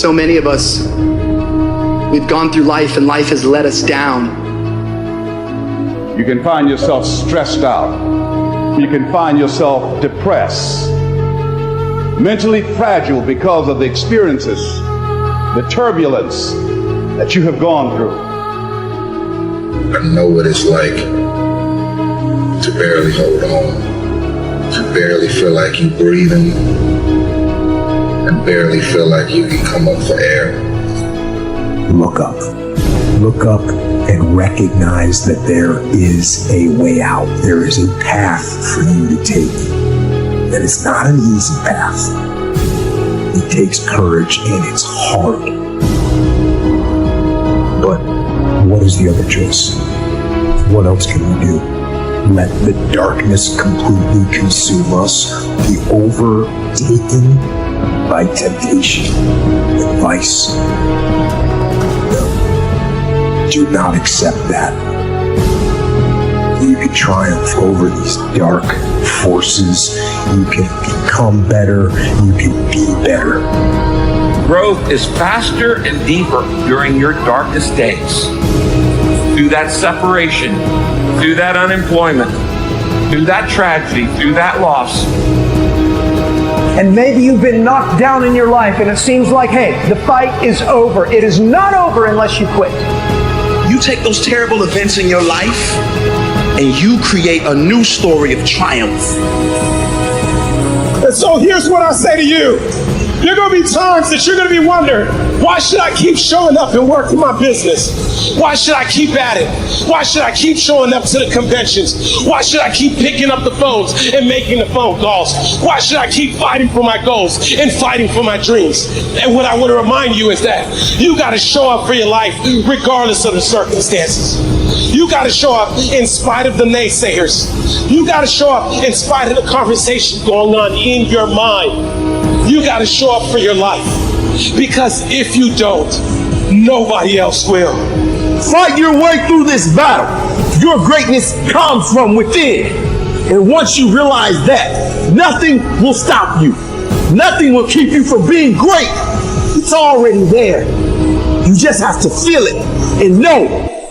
So many of us, we've gone through life and life has let us down. You can find yourself stressed out. You can find yourself depressed, mentally fragile because of the experiences, the turbulence that you have gone through. I know what it's like to barely hold on, to barely feel like you're breathing, and barely feel like you can come up for air. Look up. Look up and recognize that there is a way out. There is a path for you to take. And it's not an easy path. It takes courage and it's hard. But what is the other choice? What else can we do? Let the darkness completely consume us, be overtaken by temptation and vice? No. Do not accept that. You can triumph over these dark forces. You can become better. You can be better. Growth is faster and deeper during your darkest days. Through that separation, through that unemployment, through that tragedy, through that loss. And maybe you've been knocked down in your life and it seems like, hey, the fight is over. It is not over unless you quit. You take those terrible events in your life and you create a new story of triumph. And so here's what I say to you. There are going to be times that you're going to be wondering, why should I keep showing up and working my business? Why should I keep at it? Why should I keep showing up to the conventions? Why should I keep picking up the phones and making the phone calls? Why should I keep fighting for my goals and fighting for my dreams? And what I want to remind you is that you got to show up for your life regardless of the circumstances. You got to show up in spite of the naysayers. You got to show up in spite of the conversation going on in your mind. You got to show up for your life, because if you don't, nobody else will. Fight your way through this battle. Your greatness comes from within. And once you realize that, nothing will stop you. Nothing will keep you from being great. It's already there. You just have to feel it and know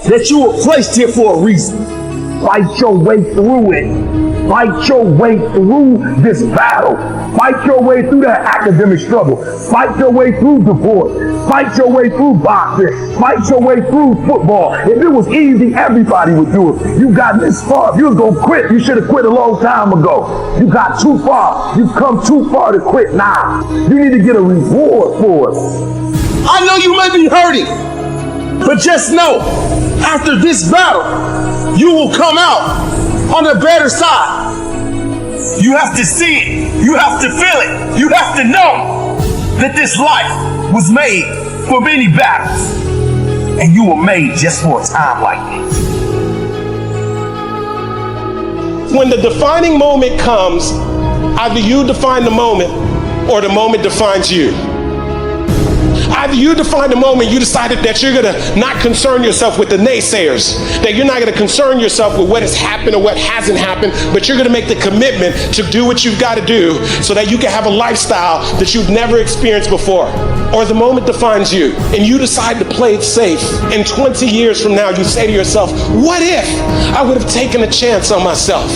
that you were placed here for a reason. Fight your way through it. Fight your way through this battle. Fight your way through that academic struggle. Fight your way through divorce. Fight your way through boxing. Fight your way through football. If it was easy, everybody would do it. You got this far. If you was going to quit, you should have quit a long time ago. You got too far. You've come too far to quit now. You need to get a reward for it. I know you may be hurting, but just know, after this battle, you will come out on the better side. You have to see it. You have to feel it. You have to know that this life was made for many battles. And you were made just for a time like this. When the defining moment comes, either you define the moment or the moment defines you. Either you define the moment you decided that you're going to not concern yourself with the naysayers, that you're not going to concern yourself with what has happened or what hasn't happened, but you're going to make the commitment to do what you've got to do so that you can have a lifestyle that you've never experienced before. Or the moment defines you and you decide to play it safe. And 20 years from now, you say to yourself, what if I would have taken a chance on myself?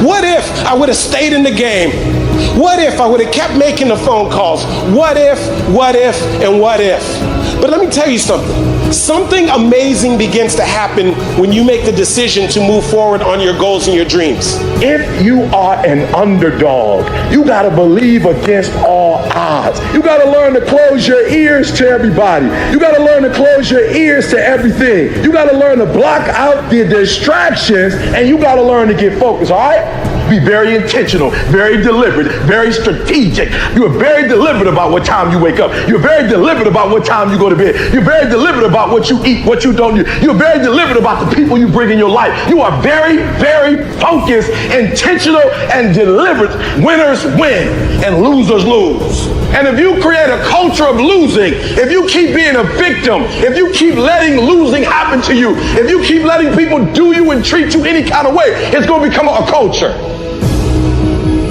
What if I would have stayed in the game? What if I would have kept making the phone calls? What if, and what if? But let me tell you something. Something amazing begins to happen when you make the decision to move forward on your goals and your dreams. If you are an underdog, you gotta believe against all odds. You gotta learn to close your ears to everybody. You gotta learn to close your ears to everything. You gotta learn to block out the distractions, and you gotta learn to get focused, all right? Be very intentional, very deliberate, very strategic. You are very deliberate about what time you wake up. You're very deliberate about what time you go to bed. You're very deliberate about what you eat, what you don't eat. You're very deliberate about the people you bring in your life. You are very, very focused, intentional, and deliberate. Winners win and losers lose. And if you create a culture of losing, if you keep being a victim, if you keep letting losing happen to you, if you keep letting people do you and treat you any kind of way, it's going to become a culture.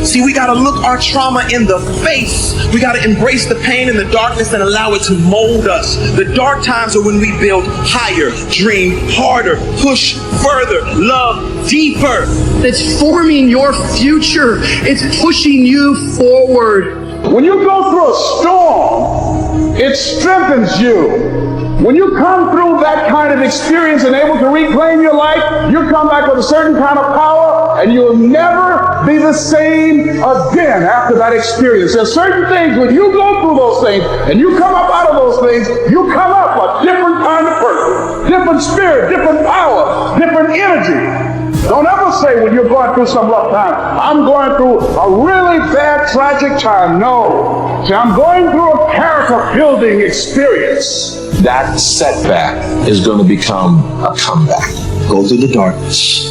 See, we gotta look our trauma in the face. We gotta embrace the pain and the darkness and allow it to mold us. The dark times are when we build higher, dream harder, push further, love deeper. It's forming your future. It's pushing you forward. When you go through a storm, it strengthens you. When you come through that kind of experience and able to reclaim your life, you come back with a certain kind of power, and you'll never be the same again after that experience. There's certain things, when you go through those things and you come up out of those things, you come up a different kind of person, different spirit, different power, different energy. Don't ever say when you're going through some rough time, I'm going through a really bad, tragic time. No. See, I'm going through a character-building experience. That setback is going to become a comeback. Go through the darkness,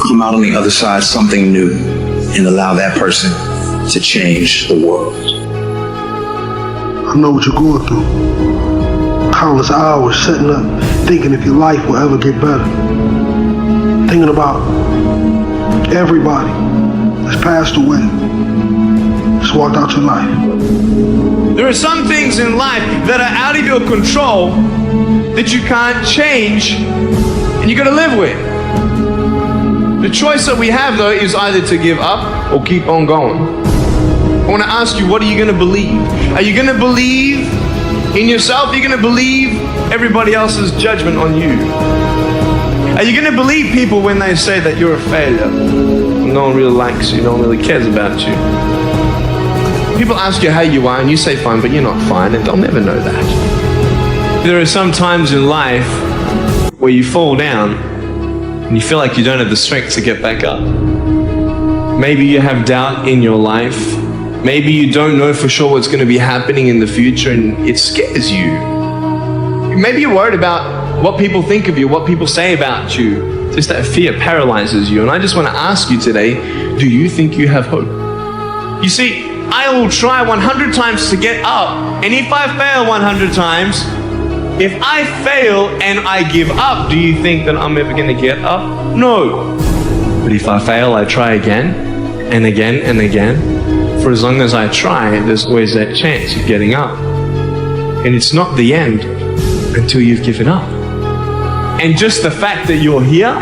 come out on the other side something new, and allow that person to change the world. I know what you're going through. Countless hours setting up, thinking if your life will ever get better. Thinking about everybody that's passed away, just walked out your life. There are some things in life that are out of your control that you can't change and you gotta live with. The choice that we have though is either to give up or keep on going. I wanna ask you, what are you gonna believe? Are you gonna believe in yourself? Are you gonna believe everybody else's judgment on you? Are you going to believe people when they say that you're a failure? No one really likes you, no one really cares about you. People ask you how you are and you say fine, but you're not fine, and they'll never know that. There are some times in life where you fall down and you feel like you don't have the strength to get back up. Maybe you have doubt in your life. Maybe you don't know for sure what's going to be happening in the future and it scares you. Maybe you're worried about what people think of you, what people say about you. Just that fear paralyzes you. And I just want to ask you today, do you think you have hope? You see, I will try 100 times to get up. And if I fail 100 times, if I fail and I give up, do you think that I'm ever going to get up? No. But if I fail, I try again and again and again. For as long as I try, there's always that chance of getting up. And it's not the end until you've given up. And just the fact that you're here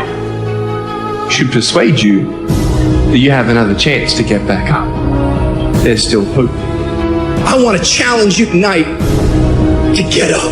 should persuade you that you have another chance to get back up. There's still hope. I want to challenge you tonight to get up.